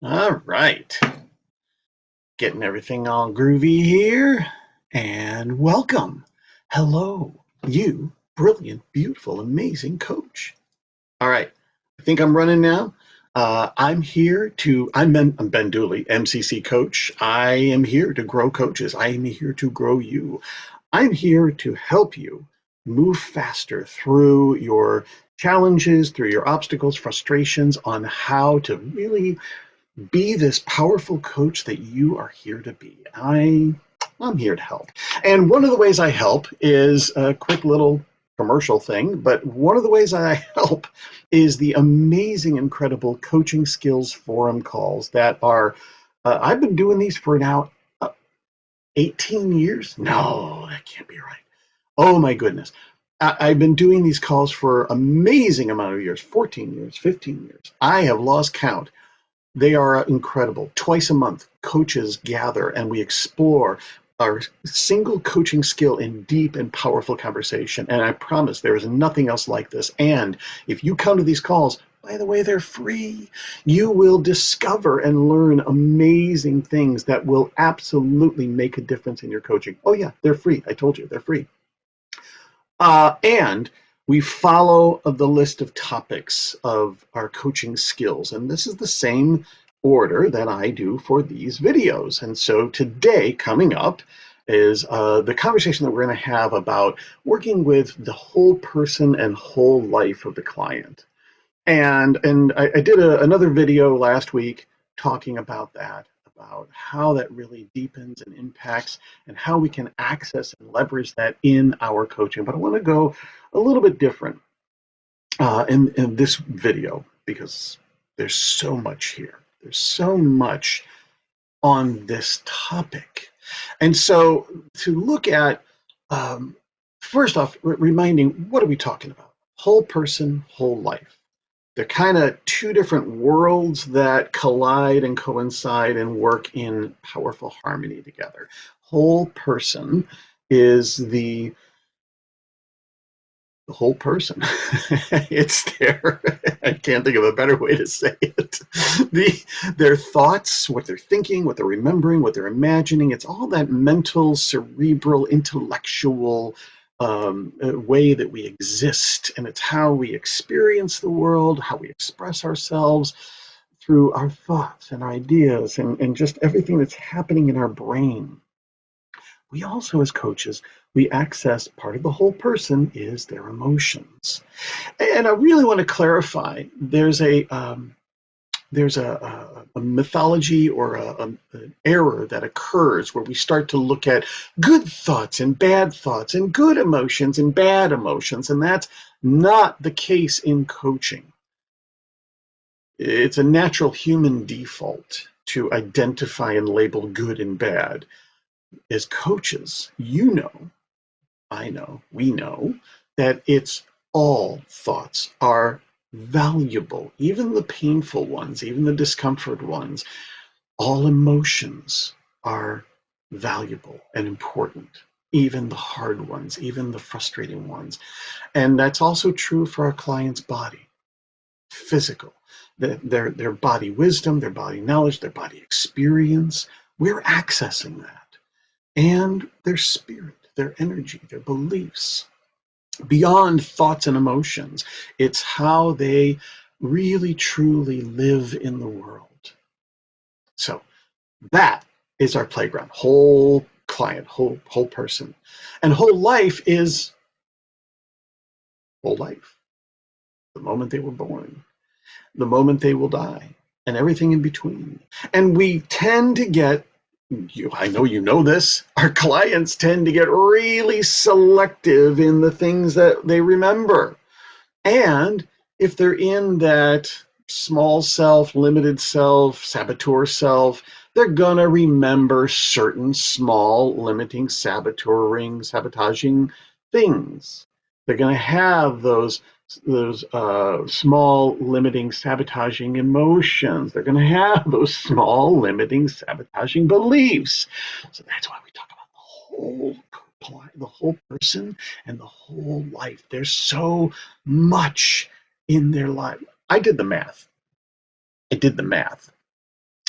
All right, getting everything all groovy here, and welcome. Hello, you brilliant, beautiful, amazing coach. All right, I think I'm running now. I'm Ben Dooley, MCC coach. I am here to grow coaches. I am here to grow you. I'm here to help you move faster through your challenges, through your obstacles, frustrations on how to really be this powerful coach that you are here to be. I'm here to help. And one of the ways I help is a quick little commercial thing, but one of the ways I help is the amazing, incredible coaching skills forum calls that are, I've been doing these for now 18 years. No, that can't be right. Oh my goodness. I've been doing these calls for amazing amount of years, 14 years, 15 years. I have lost count. They are incredible. Twice a month, coaches gather and we explore our single coaching skill in deep and powerful conversation. And I promise there is nothing else like this. And if you come to these calls, by the way, they're free. You will discover and learn amazing things that will absolutely make a difference in your coaching. Oh, yeah, they're free. I told you, they're free. And we follow the list of topics of our coaching skills. And this is the same order that I do for these videos. And so today, coming up, is the conversation that we're going to have about working with the whole person and whole life of the client. And I did another video last week talking about that, about how that really deepens and impacts and how we can access and leverage that in our coaching. But I want to go a little bit different in this video because there's so much here. There's so much on this topic. And so to look at, first off, reminding, what are we talking about? Whole person, whole life. They're kind of two different worlds that collide and coincide and work in powerful harmony together. Whole person is the whole person. It's there. I can't think of a better way to say it. Their thoughts, what they're thinking, what they're remembering, what they're imagining, it's all that mental, cerebral, intellectual way that we exist. And it's how we experience the world, how we express ourselves through our thoughts and our ideas and just everything that's happening in our brain. We also, as coaches, we access part of the whole person is their emotions. And I really want to clarify, there's a mythology or an error that occurs where we start to look at good thoughts and good emotions and bad emotions, and that's not the case in coaching. It's a natural human default to identify and label good and bad. As coaches, I know, we know that it's all thoughts are valuable, even the painful ones, even the discomfort ones. All emotions are valuable and important, even the hard ones, even the frustrating ones. And that's also true for our client's body, physical, their body wisdom, their body knowledge, their body experience. We're accessing that. And their spirit, their energy, their beliefs, beyond thoughts and emotions. It's how they really truly live in the world. So that is our playground. Whole client, whole person. And whole life is whole life. The moment they were born, the moment they will die, and everything in between. And we tend to get, I know you know this, our clients tend to get really selective in the things that they remember. And if they're in that small self, limited self, saboteur self, they're going to remember certain small, limiting, sabotaging things. They're going to have those small, limiting, sabotaging emotions. They're going to have those small, limiting, sabotaging beliefs. So that's why we talk about the whole person and the whole life. There's so much in their life. I did the math.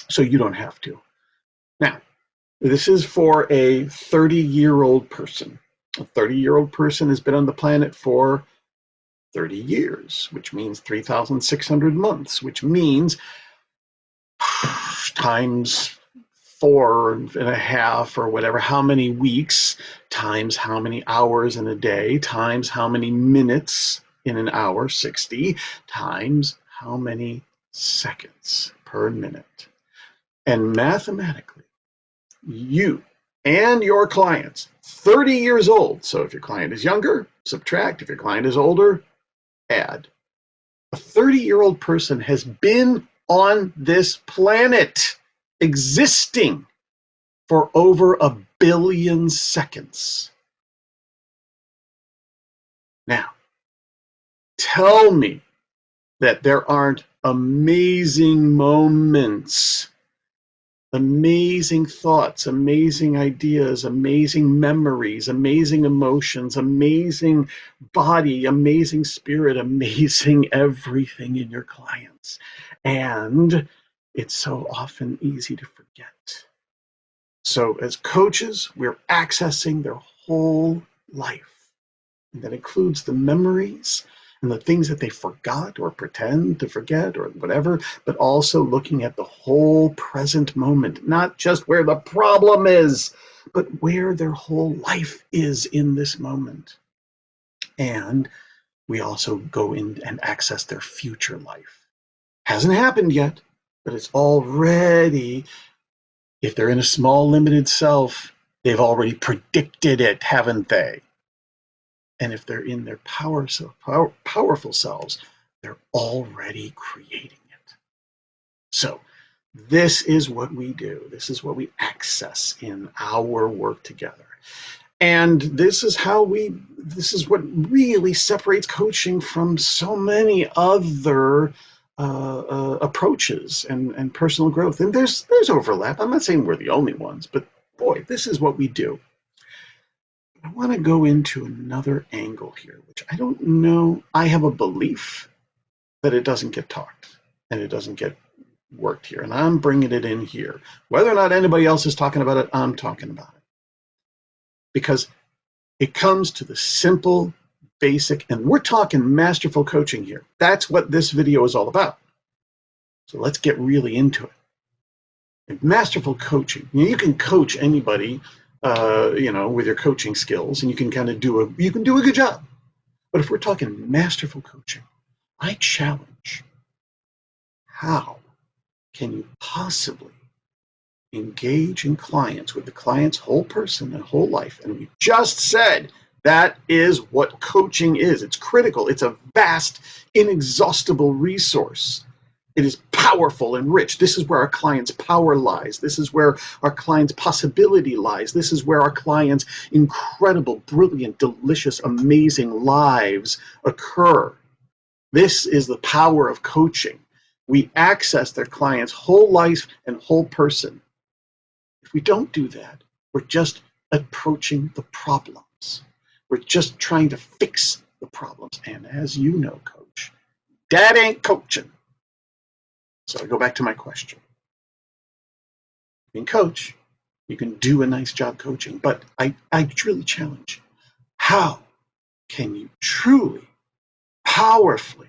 so you don't have to. Now, this is for a 30-year-old person. A 30-year-old person has been on the planet for 30 years, which means 3,600 months, which means times 4.5 or whatever, how many weeks, times how many hours in a day, times how many minutes in an hour, 60, times how many seconds per minute. And mathematically, you and your clients, 30 years old, so if your client is younger, subtract. If your client is older, add. A 30-year-old person has been on this planet existing for over 1 billion seconds. Now, tell me that there aren't amazing moments, amazing thoughts, amazing ideas, amazing memories, amazing emotions, amazing body, amazing spirit, amazing everything in your clients. And it's so often easy to forget. So as coaches, we're accessing their whole life. And that includes the memories and the things that they forgot or pretend to forget or whatever, but also looking at the whole present moment, not just where the problem is, but where their whole life is in this moment. And we also go in and access their future life. Hasn't happened yet, but it's already, if they're in a small limited self, they've already predicted it, haven't they? And if they're in their powerful selves, they're already creating it. So this is what we do. This is what we access in our work together. And this is what really separates coaching from so many other approaches and personal growth. And there's overlap. I'm not saying we're the only ones, but boy, this is what we do. I want to go into another angle here, which I don't know. I have a belief that it doesn't get talked and it doesn't get worked here. And I'm bringing it in here. Whether or not anybody else is talking about it, I'm talking about it. Because it comes to the simple, basic, and we're talking masterful coaching here. That's what this video is all about. So let's get really into it. And masterful coaching, you can coach anybody with your coaching skills, and you can kind of do a good job. But if we're talking masterful coaching, I challenge, how can you possibly engage in clients with the client's whole person and whole life? And we just said that is what coaching is. It's critical. It's a vast, inexhaustible resource. It is powerful and rich. This is where our client's power lies. This is where our client's possibility lies. This is where our client's incredible, brilliant, delicious, amazing lives occur. This is the power of coaching. We access their client's whole life and whole person. If we don't do that, we're just approaching the problems. We're just trying to fix the problems. And as you know, coach, that ain't coaching. So I go back to my question. You can coach, you can do a nice job coaching, but I truly challenge, how can you truly, powerfully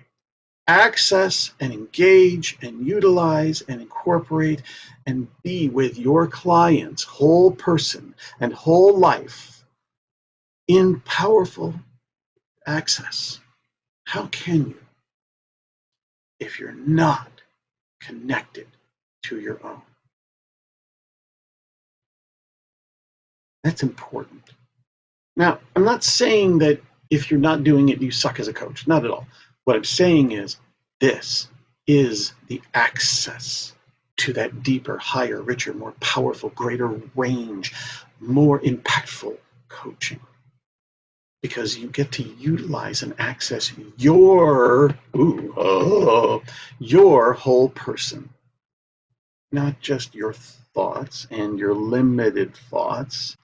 access and engage and utilize and incorporate and be with your client's whole person and whole life in powerful access? How can you if you're not connected to your own? That's important. Now, I'm not saying that if you're not doing it, you suck as a coach. Not at all. What I'm saying is this is the access to that deeper, higher, richer, more powerful, greater range, more impactful coaching. Because you get to utilize and access your whole person. Not just your thoughts and your limited thoughts,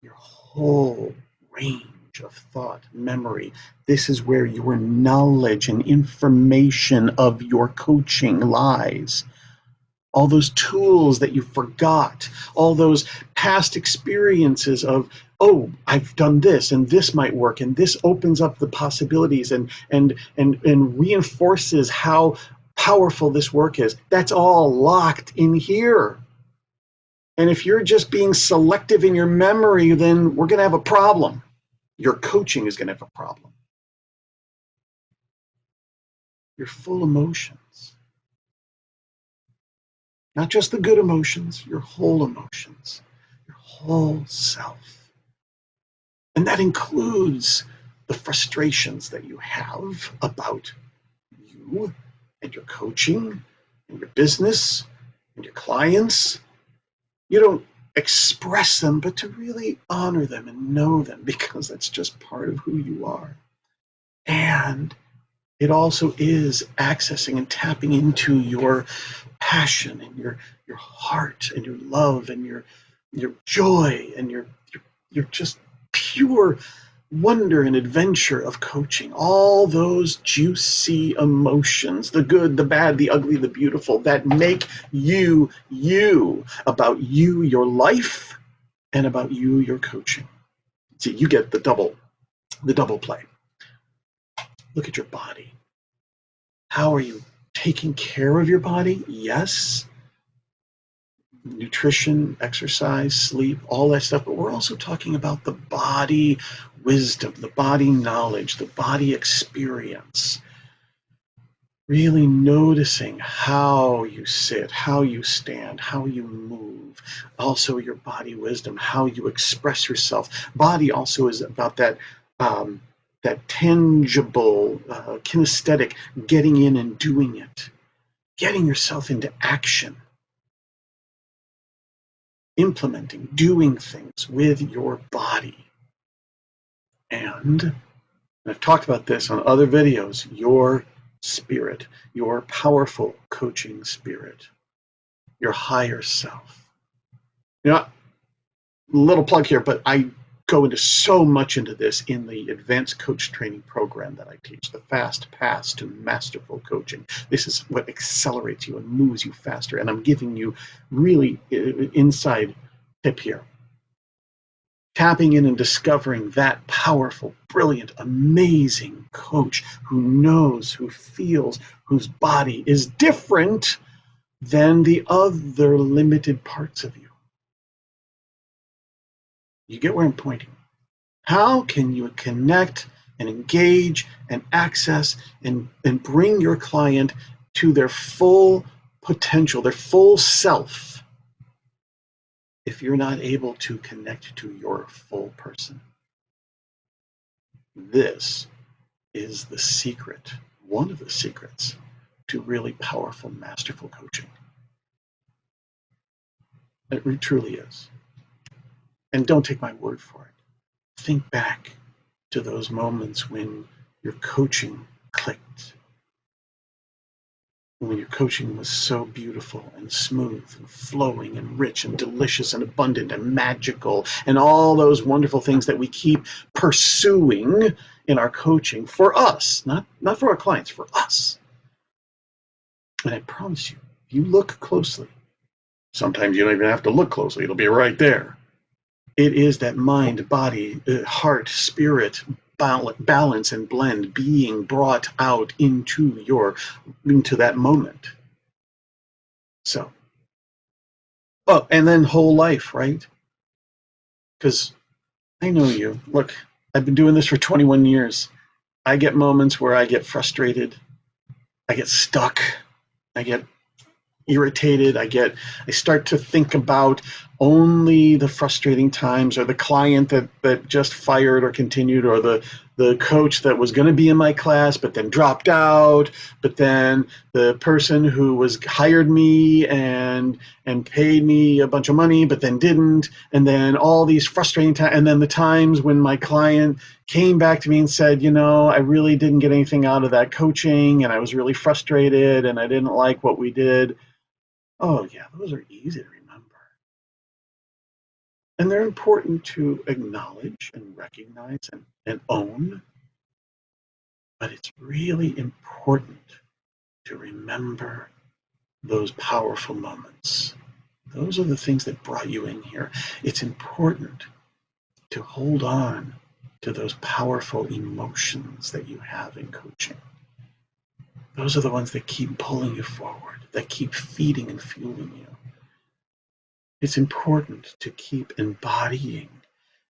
your whole range of thought, memory. This is where your knowledge and information of your coaching lies. all those tools that you forgot, all those past experiences of, oh, I've done this and this might work and this opens up the possibilities and reinforces how powerful this work is. That's all locked in here. And if you're just being selective in your memory, then we're going to have a problem. Your coaching is going to have a problem. Your full emotions. Not just the good emotions, your whole emotions, your whole self. And that includes the frustrations that you have about you and your coaching and your business and your clients. You don't express them, but to really honor them and know them, because that's just part of who you are. And it also is accessing and tapping into your passion and your heart and your love and your joy and your just pure wonder and adventure of coaching. All those juicy emotions, the good, the bad, the ugly, the beautiful, that make you you, about you, your life, and about you, your coaching. See, you get the double play. Look at your body. How are you taking care of your body? Yes. Nutrition, exercise, sleep, all that stuff. But we're also talking about the body wisdom, the body knowledge, the body experience. Really noticing how you sit, how you stand, how you move. Also your body wisdom, how you express yourself. Body also is about that that tangible, kinesthetic, getting in and doing it, getting yourself into action, implementing, doing things with your body. And I've talked about this on other videos, your spirit, your powerful coaching spirit, your higher self. You know, little plug here, but I go into so much into this in the advanced coach training program that I teach, the Fast Pass to Masterful Coaching. This is what accelerates you and moves you faster. And I'm giving you really inside tip here. Tapping in and discovering that powerful, brilliant, amazing coach who knows, who feels, whose body is different than the other limited parts of you. You get where I'm pointing. How can you connect and engage and access and bring your client to their full potential, their full self, if you're not able to connect to your full person? This is the secret, one of the secrets to really powerful, masterful coaching. It truly is. And don't take my word for it. Think back to those moments when your coaching clicked, when your coaching was so beautiful and smooth and flowing and rich and delicious and abundant and magical, and all those wonderful things that we keep pursuing in our coaching for us, not for our clients, for us. And I promise you, if you look closely, sometimes you don't even have to look closely, it'll be right there. It is that mind, body, heart, spirit, balance and blend being brought out into that moment. So, oh, and then whole life, right? Because I know you. Look, I've been doing this for 21 years. I get moments where I get frustrated. I get stuck. I get irritated. I start to think about only the frustrating times, or the client that just fired or continued, or the coach that was going to be in my class but then dropped out, but then the person who was hired me and paid me a bunch of money but then didn't, and then all these frustrating times, and then the times when my client came back to me and said, I really didn't get anything out of that coaching and I was really frustrated and I didn't like what we did. Oh yeah, those are easy to remember. And they're important to acknowledge and recognize and own. But it's really important to remember those powerful moments. Those are the things that brought you in here. It's important to hold on to those powerful emotions that you have in coaching. Those are the ones that keep pulling you forward, that keep feeding and fueling you. It's important to keep embodying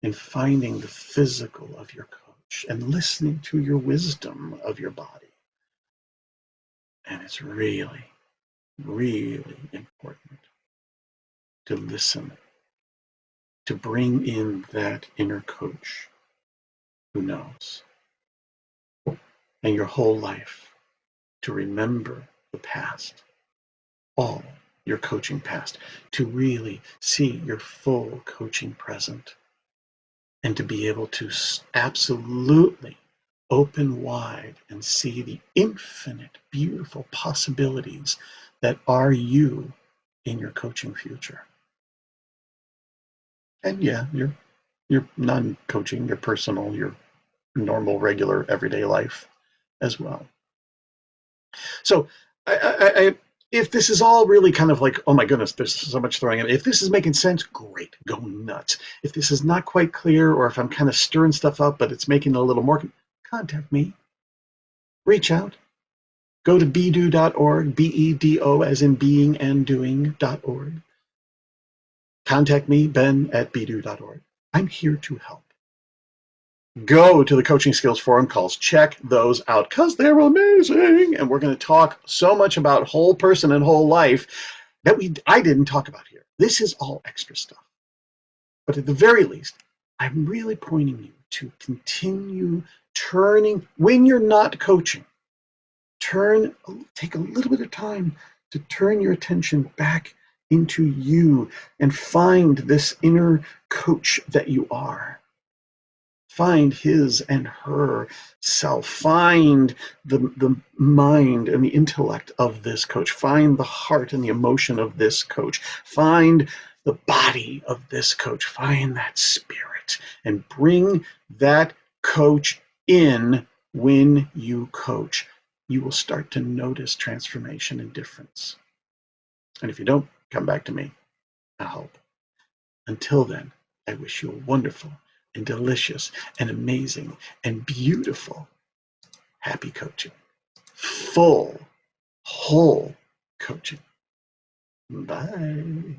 and finding the physical of your coach and listening to your wisdom of your body. And it's really, really important to listen, to bring in that inner coach who knows. And your whole life to remember the past, all your coaching past, to really see your full coaching present, and to be able to absolutely open wide and see the infinite, beautiful possibilities that are you in your coaching future. And yeah, your non-coaching, your personal, your normal, regular, everyday life as well. So if this is all really kind of like, oh my goodness, there's so much throwing in. If this is making sense, great, go nuts. If this is not quite clear, or if I'm kind of stirring stuff up, but it's making it a little more, contact me. Reach out. Go to bedo.org, BEDO as in being and doing.org. Contact me, Ben at bedo.org. I'm here to help. Go to the Coaching Skills Forum calls. Check those out because they're amazing. And we're going to talk so much about whole person and whole life that I didn't talk about here. This is all extra stuff. But at the very least, I'm really pointing you to continue turning, when you're not coaching, take a little bit of time to turn your attention back into you and find this inner coach that you are. Find his and her self. Find the mind and the intellect of this coach. Find the heart and the emotion of this coach. Find the body of this coach. Find that spirit and bring that coach in when you coach. You will start to notice transformation and difference. And if you don't, come back to me. I'll help. Until then, I wish you a wonderful and delicious and amazing and beautiful happy coaching. Full, whole coaching. Bye.